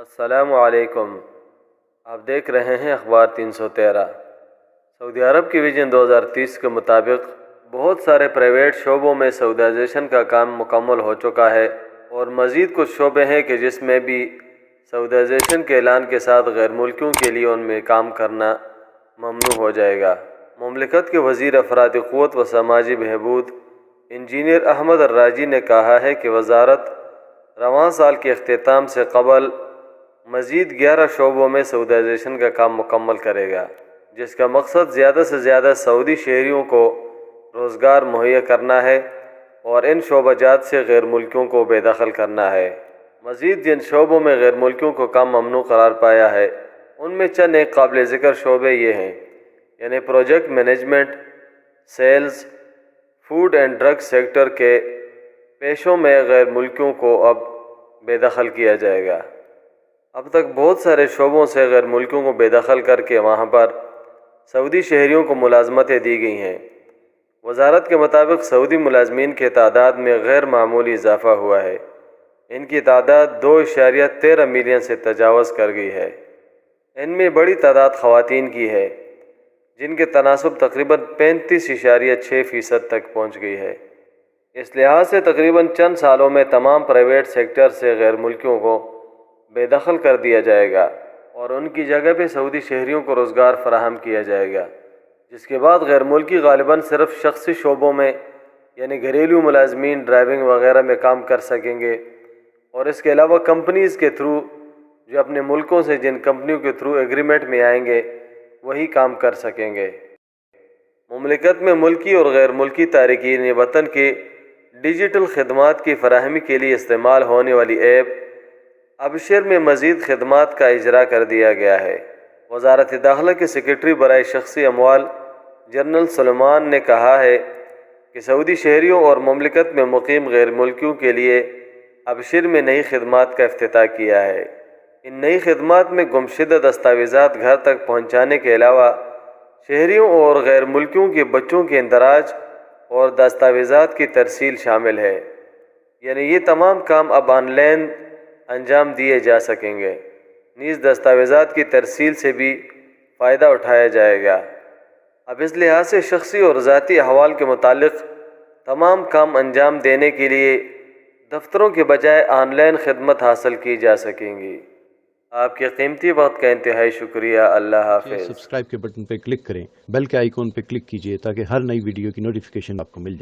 السلام علیکم۔ آپ دیکھ رہے ہیں اخبار 313۔ سعودی عرب کی ویژن 2030 کے مطابق بہت سارے پرائیویٹ شعبوں میں سعودائزیشن کا کام مکمل ہو چکا ہے اور مزید کچھ شعبے ہیں کہ جس میں بھی سعودائزیشن کے اعلان کے ساتھ غیر ملکیوں کے لیے ان میں کام کرنا ممنوع ہو جائے گا۔ مملکت کے وزیر افرادی قوت و سماجی بہبود انجینئر احمد الراجی نے کہا ہے کہ وزارت رواں سال کے اختتام سے قبل مزید 11 شعبوں میں سعودائزیشن کا کام مکمل کرے گا، جس کا مقصد زیادہ سے زیادہ سعودی شہریوں کو روزگار مہیا کرنا ہے اور ان شعبہ جات سے غیر ملکیوں کو بے دخل کرنا ہے۔ مزید جن شعبوں میں غیر ملکیوں کو کام ممنوع قرار پایا ہے ان میں چند ایک قابل ذکر شعبے یہ ہیں، یعنی project management, sales, food and drug sector کے پیشوں میں غیر ملکیوں کو اب بے دخل کیا جائے گا۔ اب تک بہت سارے شعبوں سے غیر ملکیوں کو بے دخل کر کے وہاں پر سعودی شہریوں کو ملازمتیں دی گئی ہیں۔ وزارت کے مطابق سعودی ملازمین کی تعداد میں غیر معمولی اضافہ ہوا ہے۔ ان کی تعداد 2.13 ملین سے تجاوز کر گئی ہے۔ ان میں بڑی تعداد خواتین کی ہے، جن کے تناسب تقریباً 35.6% تک پہنچ گئی ہے۔ اس لحاظ سے تقریباً چند سالوں میں تمام پرائیویٹ سیکٹر سے غیر ملکیوں کو بے دخل کر دیا جائے گا اور ان کی جگہ پہ سعودی شہریوں کو روزگار فراہم کیا جائے گا، جس کے بعد غیر ملکی غالباً صرف شخصی شعبوں میں یعنی گھریلو ملازمین ڈرائیونگ وغیرہ میں کام کر سکیں گے، اور اس کے علاوہ کمپنیز کے تھرو جو اپنے ملکوں سے جن کمپنیوں کے تھرو ایگریمنٹ میں آئیں گے وہی کام کر سکیں گے۔ مملکت میں ملکی اور غیر ملکی تارکین وطن کی ڈیجیٹل خدمات کی فراہمی کے لیے استعمال ہونے والی ایپ ابشر میں مزید خدمات کا اجرا کر دیا گیا ہے۔ وزارت داخلہ کے سیکرٹری برائے شخصی اموال جنرل سلمان نے کہا ہے کہ سعودی شہریوں اور مملکت میں مقیم غیر ملکیوں کے لیے ابشر میں نئی خدمات کا افتتاح کیا ہے۔ ان نئی خدمات میں گمشدہ دستاویزات گھر تک پہنچانے کے علاوہ شہریوں اور غیر ملکیوں کے بچوں کے اندراج اور دستاویزات کی ترسیل شامل ہے، یعنی یہ تمام کام اب آن لائن انجام دیے جا سکیں گے۔ نیز دستاویزات کی ترسیل سے بھی فائدہ اٹھایا جائے گا۔ اب اس لحاظ سے شخصی اور ذاتی احوال کے متعلق تمام کام انجام دینے کے لیے دفتروں کے بجائے آن لائن خدمت حاصل کی جا سکیں گی۔ آپ کے قیمتی وقت کا انتہائی شکریہ۔ اللہ حافظ۔ سبسکرائب کے بٹن پہ کلک کریں، بیل کے آئیکن پہ کلک کیجئے تاکہ ہر نئی ویڈیو کی نوٹیفیکیشن آپ کو مل جائے۔